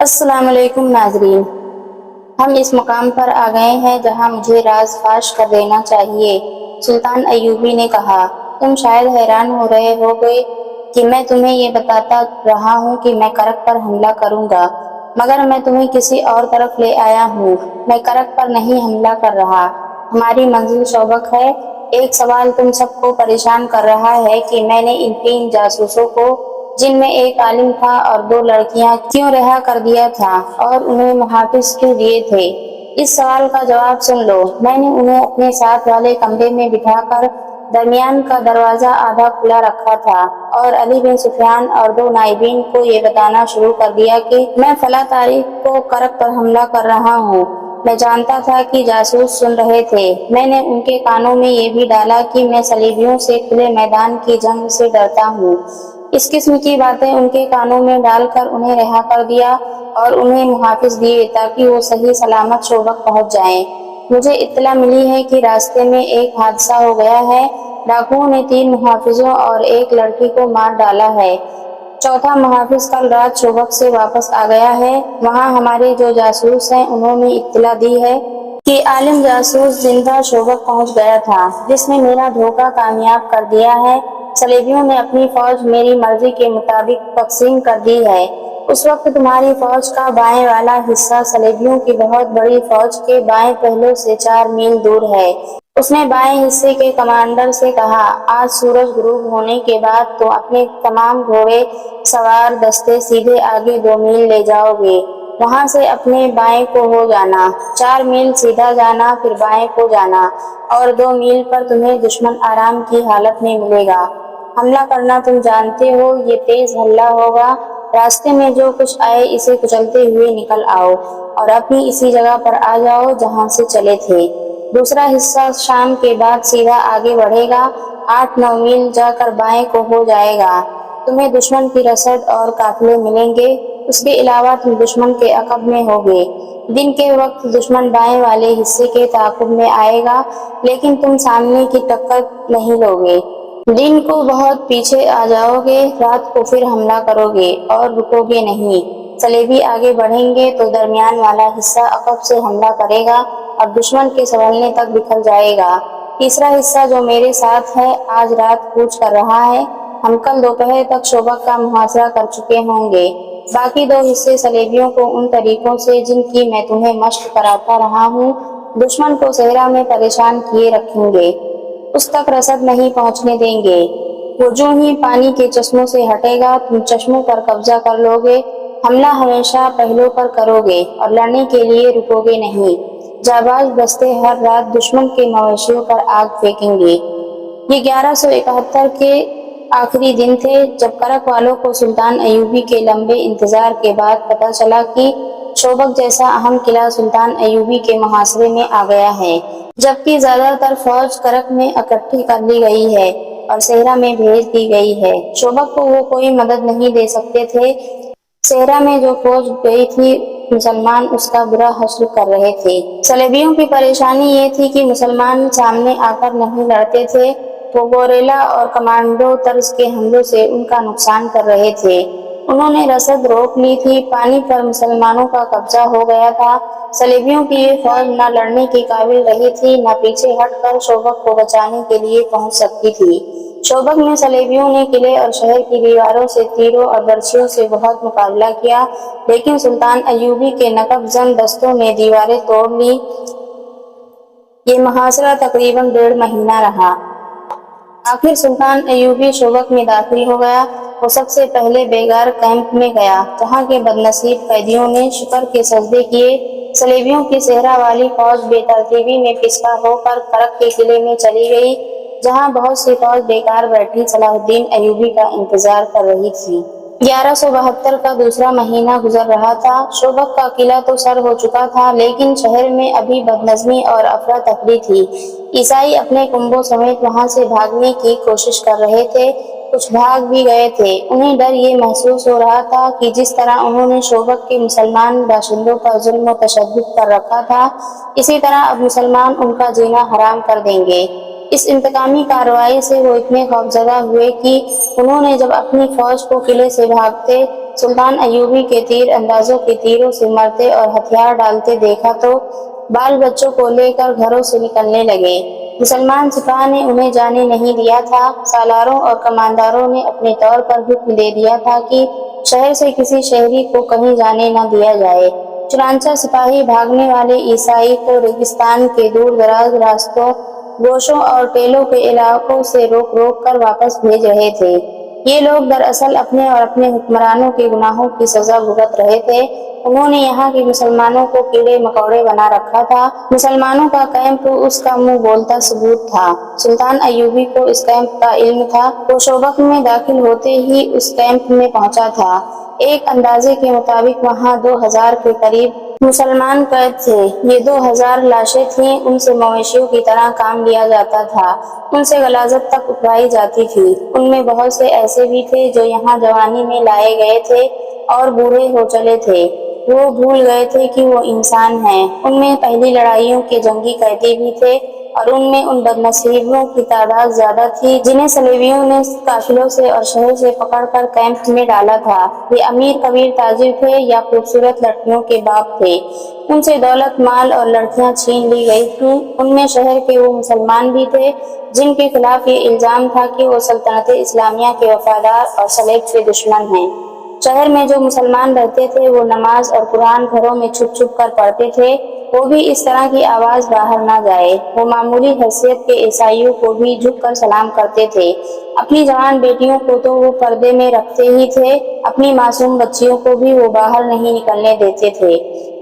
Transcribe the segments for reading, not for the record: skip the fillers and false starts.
السلام علیکم ناظرین، ہم اس مقام پر آ گئے ہیں جہاں مجھے راز فاش کر دینا چاہیے۔ سلطان ایوبی نے کہا، تم شاید حیران ہو رہے ہوگے کہ میں تمہیں یہ بتاتا رہا ہوں کہ میں کرک پر حملہ کروں گا، مگر میں تمہیں کسی اور طرف لے آیا ہوں۔ میں کرک پر نہیں حملہ کر رہا، ہماری منزل شوبک ہے۔ ایک سوال تم سب کو پریشان کر رہا ہے کہ میں نے ان 3 جاسوسوں کو، جن میں ایک عالم تھا اور 2 لڑکیاں، کیوں رہا کر دیا تھا اور انہیں محافظ کیوں دیے تھے؟ اس سوال کا جواب سن لو۔ میں نے انہیں اپنے ساتھ والے کمرے میں بٹھا کر درمیان کا دروازہ آدھا کھلا رکھا تھا اور علی بن سفیان اور 2 نائبین کو یہ بتانا شروع کر دیا کہ میں فلاں تاریخ کو کرک پر حملہ کر رہا ہوں۔ میں جانتا تھا کہ جاسوس سن رہے تھے۔ میں نے ان کے کانوں میں یہ بھی ڈالا کہ میں صلیبیوں سے کھلے میدان کی جنگ سے ڈرتا ہوں۔ اس قسم کی باتیں ان کے کانوں میں ڈال کر انہیں رہا کر دیا اور انہیں محافظ دیے تاکہ وہ صحیح سلامت شوبک پہنچ جائیں۔ مجھے اطلاع ملی ہے کہ راستے میں ایک حادثہ ہو گیا ہے۔ ڈاکوؤں نے 3 محافظوں اور ایک لڑکی کو مار ڈالا ہے۔ 4تھا محافظ کل رات شوبک سے واپس آ گیا ہے۔ وہاں ہمارے جو جاسوس ہیں انہوں نے اطلاع دی ہے کہ عالم جاسوس زندہ شوبک پہنچ گیا تھا، جس نے میرا دھوکہ کامیاب کر دیا ہے۔ صلیبیوں نے اپنی فوج میری مرضی کے مطابق تقسیم کر دی ہے۔ اس وقت تمہاری فوج کا بائیں والا حصہ صلیبیوں کی بہت بڑی فوج کے بائیں پہلو سے 4 میل دور ہے۔ اس نے بائیں حصے کے کمانڈر سے کہا، آج سورج غروب ہونے کے بعد تم اپنے تمام گھوڑے سوار دستے سیدھے آگے 2 میل لے جاؤ گے، وہاں سے اپنے بائیں کو ہو جانا، 4 میل سیدھا جانا، پھر بائیں کو جانا، اور 2 میل پر تمہیں دشمن آرام کی حالت میں ملے گا۔ حملہ کرنا تم جانتے ہو، یہ تیز حملہ ہوگا۔ راستے میں جو کچھ آئے اسے کچلتے ہوئے نکل آؤ اور اپنی اسی جگہ پر آ جاؤ جہاں سے چلے تھے۔ دوسرا حصہ شام کے بعد سیدھا آگے بڑھے گا، 8-9 میل جا کر بائیں کو ہو جائے گا۔ تمہیں دشمن کی رسد اور قافلے ملیں گے۔ اس کے علاوہ تم دشمن کے عقب میں ہوگے۔ دن کے وقت دشمن بائیں والے حصے کے تعاقب میں آئے گا، لیکن تم سامنے کی ٹکر نہیں لوگے۔ دن کو بہت پیچھے آ جاؤ گے، رات کو پھر حملہ کرو گے اور رکو گے نہیں۔ صلیبی آگے بڑھیں گے تو درمیان والا حصہ عقب سے حملہ کرے گا اور دشمن کے سنبھلنے تک بکھر جائے گا۔ تیسرا حصہ جو میرے ساتھ ہے آج رات کوچ کر رہا ہے۔ ہم کل دوپہر تک شوبک کا محاصرہ کر چکے ہوں گے۔ باقی 2 حصے صلیبیوں کو ان طریقوں سے جن کی میں تمہیں مشق کراتا رہا ہوں، دشمن کو صحرا میں پریشان کیے رکھیں گے۔ اس تک رسد نہیں پہنچنے دیں گے۔ وہ جو ہی پانی کے چشموں سے ہٹے گا تم چشموں پر قبضہ کر لو گے۔ حملہ ہمیشہ پہلوں پر کرو گے اور لڑنے کے لیے رکو گے نہیں۔ جانباز دستے ہر رات دشمن کے مویشیوں پر آگ پھینکیں گے۔ یہ 1171 کے آخری دن تھے جب کرک والوں کو سلطان ایوبی کے لمبے انتظار کے بعد پتہ چلا کہ شوبک جیسا اہم قلعہ سلطان ایوبی کے محاصرے میں آ گیا ہے، جبکہ زیادہ تر فوج کرک میں اکٹھی کر لی گئی ہے اور صحرا میں بھیج دی گئی ہے۔ شوبک کو وہ کوئی مدد نہیں دے سکتے تھے۔ صحرا میں جو فوج گئی تھی مسلمان اس کا برا حشر کر رہے تھے۔ صلیبیوں کی پریشانی یہ تھی کہ مسلمان سامنے آ کر نہیں لڑتے تھے، وہ گوریلا اور کمانڈو طرز کے حملوں سے ان کا نقصان کر رہے تھے۔ انہوں نے رسد روک لی تھی، پانی پر مسلمانوں کا قبضہ ہو گیا تھا۔ صلیبیوں کی یہ فوج نہ لڑنے کی قابل رہی تھی، نہ پیچھے ہٹ کر شوبک کو بچانے کے لیے پہنچ سکتی تھی۔ شوبک میں صلیبیوں نے قلعے اور شہر کی دیواروں سے تیروں اور برچھیوں سے بہت مقابلہ کیا، لیکن سلطان ایوبی کے نقب زن دستوں نے دیواریں توڑ لیں۔ یہ محاصرہ تقریباً 1.5 مہینہ رہا۔ آخر سلطان ایوبی شوبک میں داخل ہو گیا۔ وہ سب سے پہلے بیگار کیمپ میں گیا، جہاں کے بدنصیب قیدیوں نے شکر کے سجدے کیے۔ صلیبیوں کی صحرا والی فوج بے ترتیبی میں پسپا ہو کر کرک کے قلعے میں چلی گئی، جہاں بہت سی فوج بیکار بیٹھی صلاح الدین ایوبی کا انتظار کر رہی تھی۔ 1172 کا دوسرا مہینہ گزر رہا تھا۔ شوبک کا قلعہ تو سر ہو چکا تھا، لیکن شہر میں ابھی بدنظمی اور افراتفری تھی۔ عیسائی اپنے کنبوں سمیت وہاں سے بھاگنے کی کوشش کر رہے تھے، کچھ بھاگ بھی گئے تھے۔ انہیں ڈر یہ محسوس ہو رہا تھا کہ جس طرح انہوں نے شوبک کے مسلمان باشندوں پر ظلم و تشدد کر رکھا تھا، اسی طرح اب مسلمان ان کا جینا حرام کر دیں گے۔ اس انتقامی کارروائی سے وہ اتنے خوفزدہ ہوئے کہ انہوں نے جب اپنی فوج کو قلعے سے بھاگتے سلطان ایوبی کے تیر اندازوں کے تیروں سے مرتے اور ہتھیار ڈالتے دیکھا تو بال بچوں کو لے کر گھروں سے نکلنے لگے۔ مسلمان سپاہ نے انہیں جانے نہیں دیا تھا۔ سالاروں اور کمانداروں نے اپنے طور پر حکم دے دیا تھا کہ شہر سے کسی شہری کو کہیں جانے نہ دیا جائے۔ چنانچہ سپاہی بھاگنے والے عیسائی کو ریگستان کے دور دراز راستوں، گوشوں اور ٹیلوں کے علاقوں سے روک روک کر واپس بھیج رہے تھے۔ یہ لوگ دراصل اپنے اور اپنے حکمرانوں کے گناہوں کی سزا بھگت رہے تھے۔ انہوں نے یہاں کے مسلمانوں کو کیڑے مکوڑے بنا رکھا تھا۔ مسلمانوں کا کیمپ اس کا منہ بولتا ثبوت تھا۔ سلطان ایوبی کو اس کیمپ کا علم تھا۔ وہ شوبک میں داخل ہوتے ہی اس کیمپ میں پہنچا تھا۔ ایک اندازے کے مطابق وہاں 2000 کے قریب مسلمان قید تھے۔ یہ 2000 لاشیں تھیں۔ ان سے مویشیوں کی طرح کام لیا جاتا تھا۔ ان سے غلاظت تک اترائی جاتی تھی۔ ان میں بہت سے ایسے بھی تھے جو یہاں جوانی میں لائے گئے تھے اور بوڑھے ہو چلے تھے۔ وہ بھول گئے تھے کہ وہ انسان ہیں۔ ان میں پہلی لڑائیوں کے جنگی قیدی بھی تھے اور ان میں ان بدنصیبوں کی تعداد زیادہ تھی جنہیں صلیبیوں نے قافلوں سے اور شہر سے پکڑ کر کیمپ میں ڈالا تھا۔ یہ امیر کبیر تاجر تھے یا خوبصورت لڑکیوں کے باپ تھے۔ ان سے دولت مال اور لڑکیاں چھین لی گئی تھیں۔ ان میں شہر کے وہ مسلمان بھی تھے جن کے خلاف یہ الزام تھا کہ وہ سلطنت اسلامیہ کے وفادار اور صلیب کے دشمن ہیں۔ شہر میں جو مسلمان رہتے تھے وہ نماز اور قرآن گھروں میں چھپ چھپ کر پڑھتے تھے، وہ بھی اس طرح کی آواز باہر نہ جائے۔ وہ معمولی حیثیت کے عیسائیوں کو بھی جھک کر سلام کرتے تھے۔ اپنی جوان بیٹیوں کو تو وہ پردے میں رکھتے ہی تھے، اپنی معصوم بچیوں کو بھی وہ باہر نہیں نکلنے دیتے تھے۔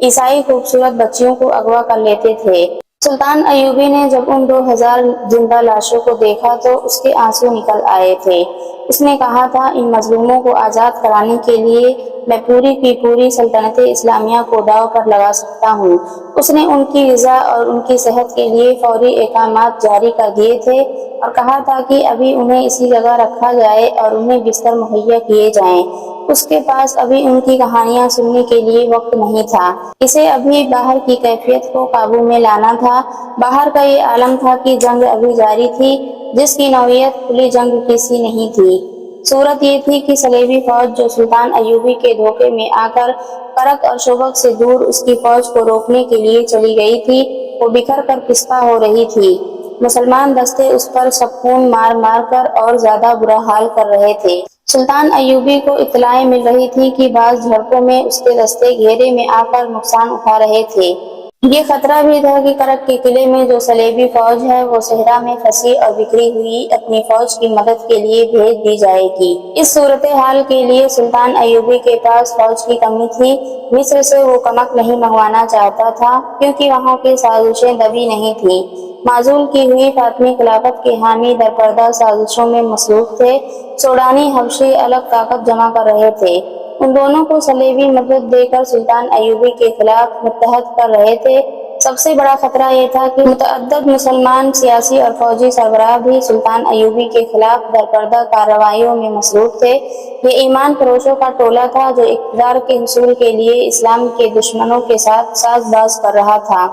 عیسائی خوبصورت بچیوں کو اغوا کر لیتے تھے۔ سلطان ایوبی نے جب ان 2000 زندہ لاشوں کو دیکھا تو اس کے آنسو نکل آئے تھے۔ اس نے کہا تھا، ان مظلوموں کو آزاد کرانے کے لیے میں پوری کی پوری سلطنت اسلامیہ کو داؤ پر لگا سکتا ہوں۔ اس نے ان کی غذا اور ان کی صحت کے لیے فوری احکامات جاری کر دیے تھے اور کہا تھا کہ ابھی انہیں اسی جگہ رکھا جائے اور انہیں بستر مہیا کیے جائیں۔ اس کے پاس ابھی ان کی کہانیاں سننے کے لیے وقت نہیں تھا۔ اسے ابھی باہر کی کیفیت کو قابو میں لانا تھا۔ باہر کا یہ عالم تھا کہ جنگ ابھی جاری تھی، جس کی نوعیت کھلی جنگ کی سی نہیں تھی۔ صورت یہ تھی کہ صلیبی فوج جو سلطان ایوبی کے دھوکے میں آ کر کرک اور شوبک سے دور اس کی فوج کو روکنے کے لیے چلی گئی تھی، وہ بکھر کر پسپا ہو رہی تھی۔ مسلمان دستے اس پر سپون مار مار کر اور زیادہ برا حال کر رہے تھے۔ سلطان ایوبی کو اطلاعیں مل رہی تھی کہ بعض جھڑپوں میں اس کے دستے گھیرے میں آ کر نقصان اٹھا رہے تھے۔ یہ خطرہ بھی تھا کہ کرک کے قلعے میں جو صلیبی فوج ہے وہ صحرا میں پھنسی اور بکھری ہوئی اپنی فوج کی مدد کے لیے بھیج دی جائے گی۔ اس صورتحال کے لیے سلطان ایوبی کے پاس فوج کی کمی تھی۔ مصر سے وہ کمک نہیں منگوانا چاہتا تھا کیونکہ وہاں کی سازشیں دبی نہیں تھیں۔ معزول کی ہوئی فاطمی خلافت کے حامی درپردہ سازشوں میں مصروف تھے۔ سوڈانی حبشی الگ طاقت جمع کر رہے تھے۔ ان دونوں کو صلیبی مدد دے کر سلطان ایوبی کے خلاف متحد کر رہے تھے۔ سب سے بڑا خطرہ یہ تھا کہ متعدد مسلمان سیاسی اور فوجی سربراہ بھی سلطان ایوبی کے خلاف درپردہ کارروائیوں میں مصروف تھے۔ یہ ایمان فروشوں کا ٹولہ تھا جو اقتدار کے حصول کے لیے اسلام کے دشمنوں کے ساتھ ساز باز کر رہا تھا۔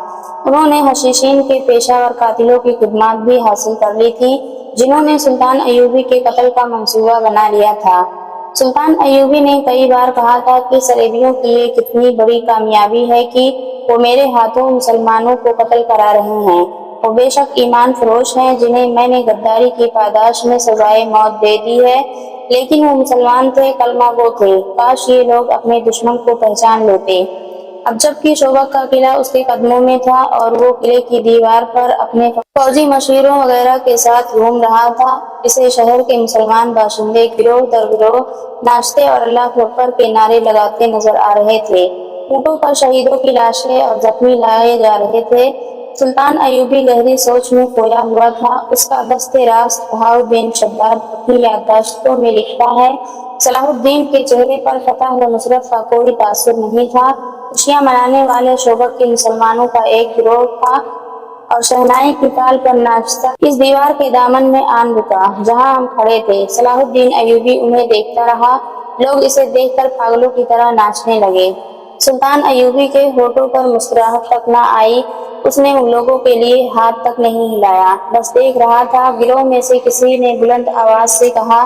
انہوں نے حشیشین کے پیشہ ور قاتلوں کی خدمات بھی حاصل کر لی تھیں جنہوں نے سلطان ایوبی کے قتل کا منصوبہ بنا لیا تھا۔ سلطان ایوبی نے کئی بار کہا تھا کہ صلیبیوں کی یہ کتنی بڑی کامیابی ہے کہ وہ میرے ہاتھوں مسلمانوں کو قتل کرا رہے ہیں۔ وہ بے شک ایمان فروش ہیں جنہیں میں نے غداری کی پاداش میں سزائے موت دے دی ہے، لیکن وہ مسلمان تھے، کلمہ گو تھے۔ کاش یہ لوگ اپنے دشمن کو پہچان لیتے۔ اب جبکہ شوبک کا قلعہ اس کے قدموں میں تھا اور وہ قلعے کی دیوار پر اپنے فوجی مشیروں وغیرہ کے ساتھ گھوم رہا تھا، اسے شہر کے مسلمان باشندے گروہ در گروہ ناچتے اور اللہ اکبر کے نعرے لگاتے نظر آ رہے تھے۔ اونٹوں پر شہیدوں کی لاشیں اور زخمی لائے جا رہے تھے۔ سلطان ایوبی گہری سوچ میں کھویا ہوا تھا۔ اس کا دست راست بہاؤالدین شداد اپنی یادداشتوں میں لکھتا ہے، صلاح الدین کے چہرے پر فتح و نصرت کا کوئی تاثر نہیں تھا۔ خوشیاں منانے والے شوبک کے مسلمانوں کا ایک گروہ تھا اور شہنائی کی تال پر ناچتا اس دیوار کے دامن میں آن رکا جہاں ہم کھڑے تھے۔ صلاح الدین ایوبی انہیں دیکھتا رہا۔ لوگ اسے دیکھ کر پاگلوں کی طرح ناچنے لگے۔ سلطان ایوبی کے ہونٹوں پر مسکراہٹ تک نہ آئی۔ اس نے ان لوگوں کے لیے ہاتھ تک نہیں ہلایا، بس دیکھ رہا تھا۔ گروہ میں سے کسی نے بلند آواز سے کہا،